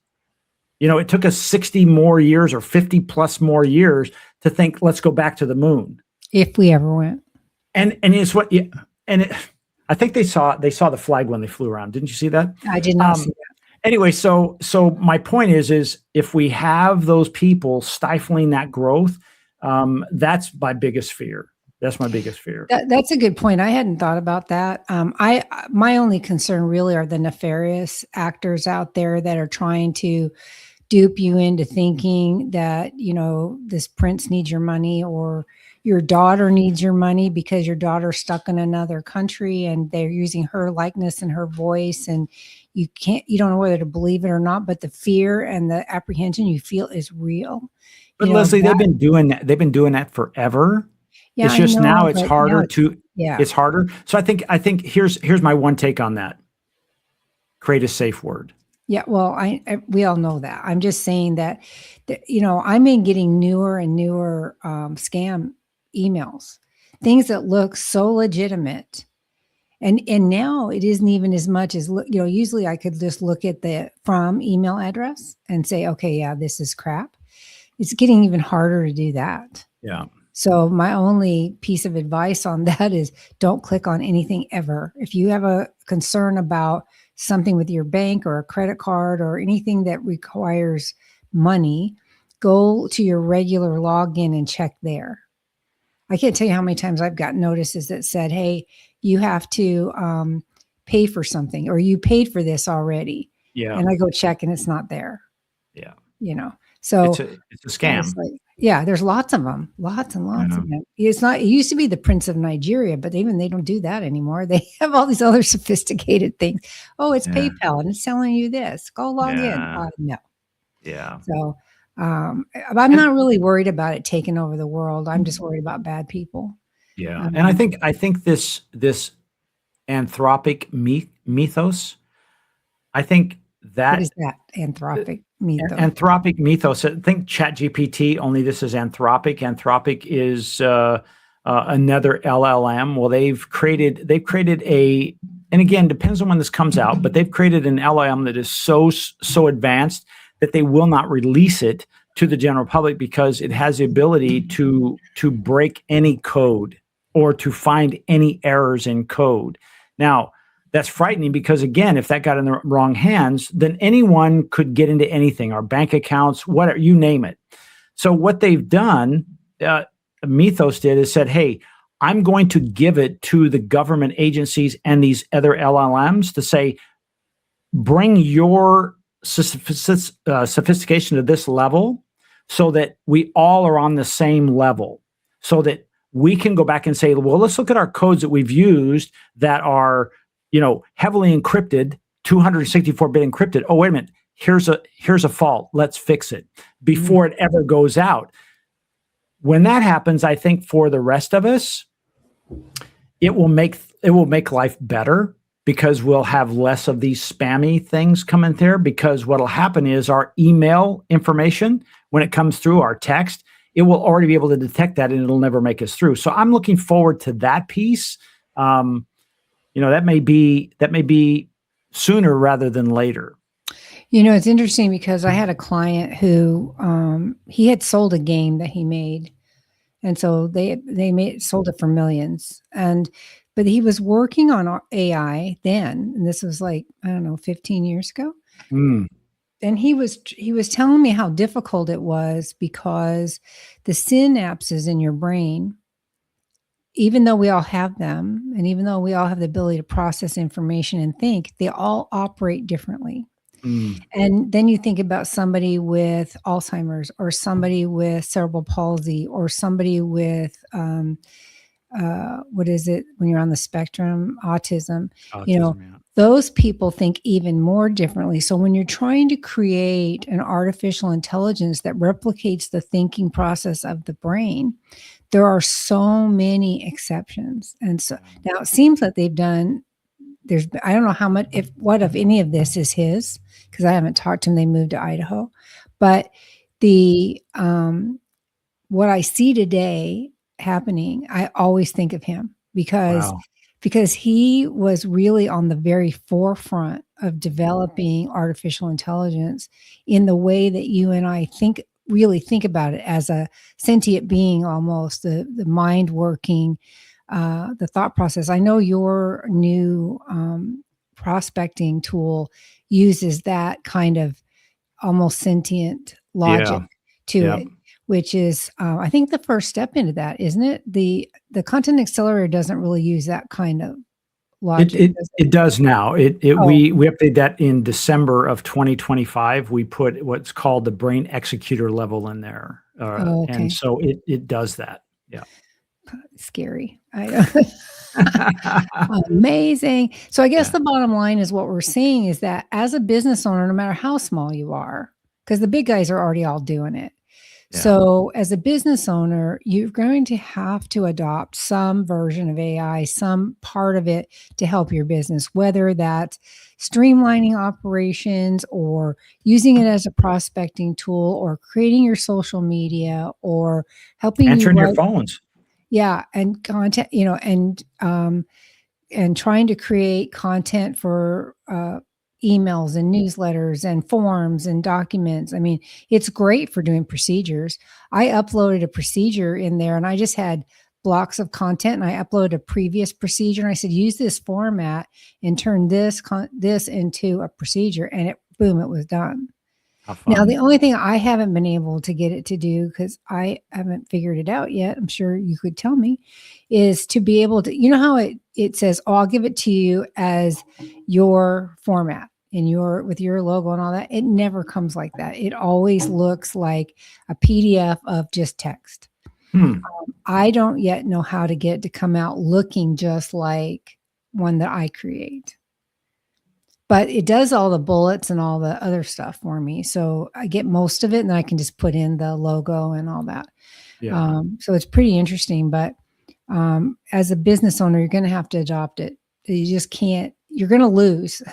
You know, it took us 60 more years or 50 plus more years to think, let's go back to the moon. If we ever went. And it's what, I think they saw the flag when they flew around. Didn't you see that? I did not see that. Anyway, so my point is if we have those people stifling that growth, that's my biggest fear. That's my biggest fear. That's a good point. I hadn't thought about that. My only concern really are the nefarious actors out there that are trying to dupe you into thinking that, you know, this prince needs your money or your daughter needs your money because your daughter's stuck in another country and they're using her likeness and her voice, and you don't know whether to believe it or not, but the fear and the apprehension you feel is real. But Leslie, they've been doing that forever. Yeah, It's I just now know, it's but now harder to, yeah. it's harder. So I think here's my one take on that. Create a safe word. Yeah, well, we all know that. I'm just saying that I'm in getting newer and newer scam emails, things that look so legitimate, and now it isn't even as much as usually I could just look at the from email address and say, okay, yeah, this is crap. It's getting even harder to do that. Yeah. So my only piece of advice on that is don't click on anything ever. If you have a concern about something with your bank or a credit card or anything that requires money, go to your regular login and check there. I can't tell you how many times I've got notices that said, hey, you have to pay for something, or you paid for this already. Yeah. And I go check and it's not there, Yeah. So It's a scam. yeah, there's lots of them, lots and lots of them. It used to be the Prince of Nigeria, but even they don't do that anymore. They have all these other sophisticated things. Oh, it's PayPal and it's telling you this. Go log in. No. Yeah. So I'm not really worried about it taking over the world. I'm just worried about bad people. Yeah. And I think this anthropic mythos, I think that What is that? Anthropic mythos. Anthropic mythos. I think ChatGPT, only this is Anthropic. Anthropic is another LLM. Well, they've created and again, depends on when this comes out, but they've created an LLM that is so advanced that they will not release it to the general public because it has the ability to break any code or to find any errors in code. Now, that's frightening because, again, if that got in the wrong hands, then anyone could get into anything, our bank accounts, whatever, you name it. So what they've done, Mythos did, is said, hey, I'm going to give it to the government agencies and these other LLMs to say, bring your sophistication to this level so that we all are on the same level, so that we can go back and say, well, let's look at our codes that we've used that are heavily encrypted, 264-bit encrypted. Oh, wait a minute. Here's a fault. Let's fix it before it ever goes out. When that happens, I think for the rest of us, it will make life better because we'll have less of these spammy things coming there. Because what'll happen is our email information, when it comes through our text, it will already be able to detect that and it'll never make us through. So I'm looking forward to that piece. That may be sooner rather than later. It's interesting because I had a client who he had sold a game that he made, and so they sold it for millions. But he was working on AI then, and this was 15 years ago. And he was telling me how difficult it was because the synapses in your brain, even though we all have them, and even though we all have the ability to process information and think, they all operate differently. And then you think about somebody with Alzheimer's or somebody with cerebral palsy or somebody with, what is it when you're on the spectrum, autism, yeah. Those people think even more differently. So when you're trying to create an artificial intelligence that replicates the thinking process of the brain, there are so many exceptions. And so now it seems that they've done, I don't know how much, what of any of this is his, because I haven't talked to him. They moved to Idaho. But what I see today happening, I always think of him because he was really on the very forefront of developing artificial intelligence in the way that you and I really think about it as a sentient being, almost the mind working, the thought process. I know your new prospecting tool uses that kind of almost sentient logic to it, which is, I think, the first step into that, isn't it? The Content Accelerator doesn't really use that kind of logic. It does now. We updated that in December of 2025. We put what's called the brain executor level in there, and so it does that. Yeah, scary. Amazing. So I guess the bottom line is what we're seeing is that as a business owner, no matter how small you are, because the big guys are already all doing it. Yeah. So, as a business owner, you're going to have to adopt some version of AI, some part of it to help your business, whether that's streamlining operations or using it as a prospecting tool or creating your social media or helping you Answering your write, phones. yeah, and content, and trying to create content for emails and newsletters and forms and documents. I mean, it's great for doing procedures. I uploaded a procedure in there and I just had blocks of content and I uploaded a previous procedure and I said, use this format and turn this into a procedure. And boom, it was done. How Now, fun. the only thing I haven't been able to get it to do, because I haven't figured it out yet, I'm sure you could tell me, is to be able to, you know how it says, oh, I'll give it to you as your format and with your logo and all that. It never comes like that. It always looks like a PDF of just text. I don't yet know how to get it to come out looking just like one that I create. But it does all the bullets and all the other stuff for me. So I get most of it and then I can just put in the logo and all that. Yeah. So it's pretty interesting. But as a business owner, you're going to have to adopt it. You just can't, you're going to lose.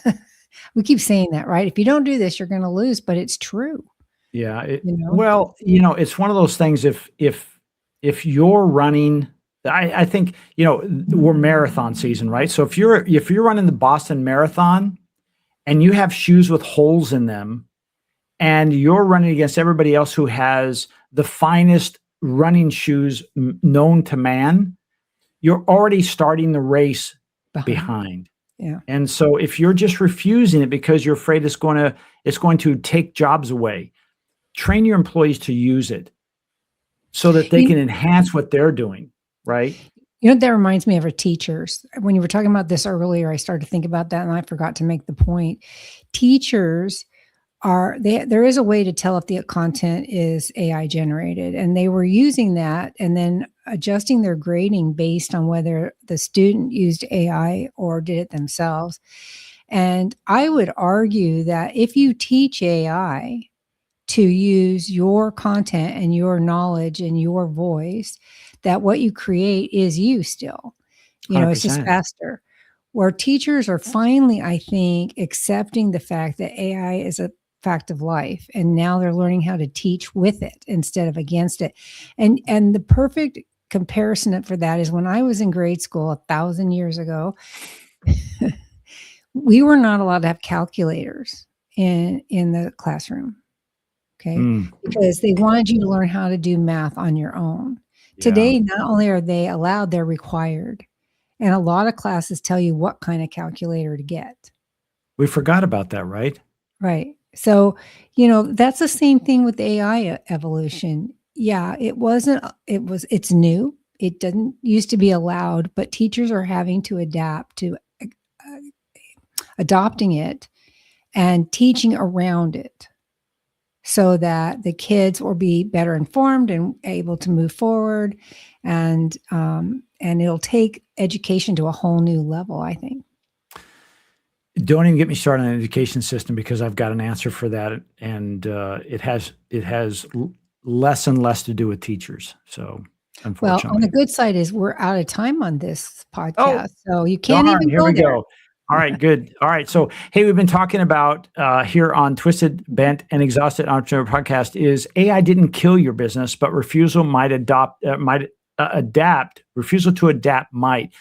We keep saying that, right? If you don't do this, you're going to lose, but it's true. Yeah. You know? Well, it's one of those things. If you're running, I think, we're marathon season, right? So if you're running the Boston Marathon and you have shoes with holes in them and you're running against everybody else who has the finest running shoes known to man, you're already starting the race behind. Yeah. And so if you're just refusing it because you're afraid it's going to take jobs away, train your employees to use it so that they can enhance what they're doing, right? You know, that reminds me of our teachers. When you were talking about this earlier, I started to think about that and I forgot to make the point. Teachers there is a way to tell if the content is AI generated, and they were using that and then adjusting their grading based on whether the student used AI or did it themselves. And I would argue that if you teach AI to use your content and your knowledge and your voice, that what you create is you still. It's just 100%. faster. Where teachers are finally, I think, accepting the fact that AI is a fact of life, and now they're learning how to teach with it instead of against it. And the perfect comparison for that is when I was in grade school 1,000 years ago, we were not allowed to have calculators in the classroom. Okay. Because they wanted you to learn how to do math on your own. Yeah. Today, not only are they allowed, they're required. And a lot of classes tell you what kind of calculator to get. We forgot about that, right? Right. So, that's the same thing with AI evolution. Yeah, it's new. It didn't used to be allowed, but teachers are having to adapt to adopting it and teaching around it, so that the kids will be better informed and able to move forward, and it'll take education to a whole new level, I think. Don't even get me started on the education system, because I've got an answer for that, and it has less and less to do with teachers. So, unfortunately, Well, on the good side is we're out of time on this podcast, so you can't darn, even here go we there. go. All right, good. All right. So, hey, we've been talking about here on Twisted, Bent, and Exhausted Entrepreneur Podcast is AI didn't kill your business, but refusal refusal to adapt might.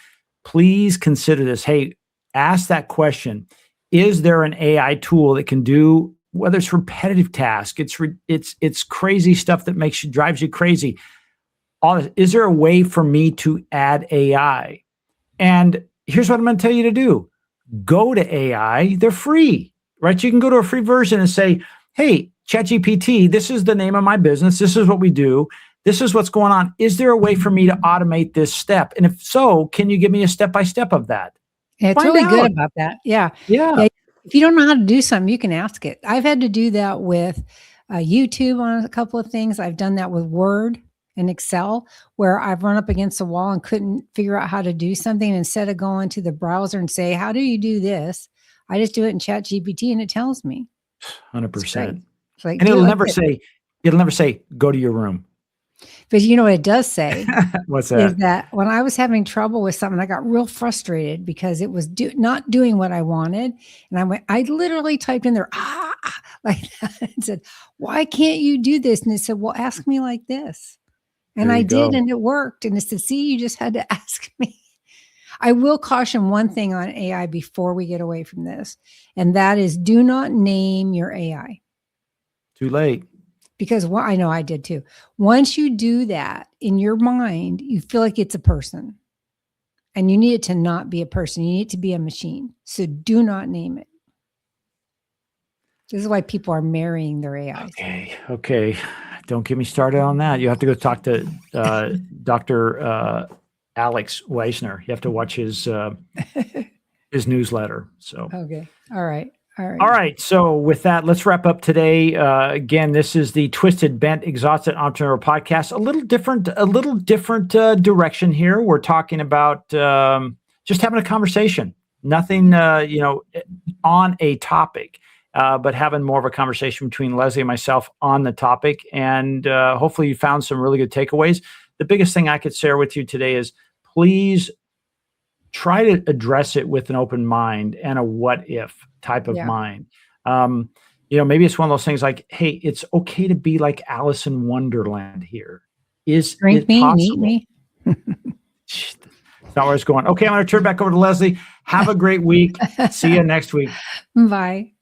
Please consider this. Hey, ask that question. Is there an AI tool that can do, whether it's repetitive task, it's crazy stuff that drives you crazy. Is there a way for me to add AI? And here's what I'm going to tell you to do. Go to AI. They're free, right? You can go to a free version and say, hey, ChatGPT, this is the name of my business. This is what we do. This is what's going on. Is there a way for me to automate this step? And if so, can you give me a step-by-step of that? Yeah, it's really good about that. Yeah. If you don't know how to do something, you can ask it. I've had to do that with YouTube on a couple of things. I've done that with Word and Excel, where I've run up against a wall and couldn't figure out how to do something. Instead of going to the browser and say, how do you do this? I just do it in ChatGPT and it tells me. 100%. Like, and it'll never say, It'll never say, go to your room. But you know what it does say What's is that? that when I was having trouble with something, I got real frustrated because it was not doing what I wanted. And I literally typed in there, like that, and said, why can't you do this? And it said, well, ask me like this. And There I you did, go. and it worked. And it said, see, you just had to ask me. I will caution one thing on AI before we get away from this, and that is do not name your AI. Too late. Because I know I did too. Once you do that in your mind, you feel like it's a person, and you need it to not be a person. You need it to be a machine. So do not name it. This is why people are marrying their AIs. Okay. Don't get me started on that. You have to go talk to Dr. Alex Weisner. You have to watch his newsletter. So Okay. All right. All right. So with that, let's wrap up today. Again, this is the Twisted, Bent, Exhausted Entrepreneur Podcast. A little different direction here. We're talking about just having a conversation. Nothing, on a topic, but having more of a conversation between Leslie and myself on the topic. And hopefully you found some really good takeaways. The biggest thing I could share with you today is please try to address it with an open mind and a what if type of mind. Maybe it's one of those things like, hey, it's okay to be like Alice in Wonderland here. Is drink it me possible? and eat me. That's not where it's going. Okay, I'm going to turn back over to Leslie. Have a great week. See you next week. Bye.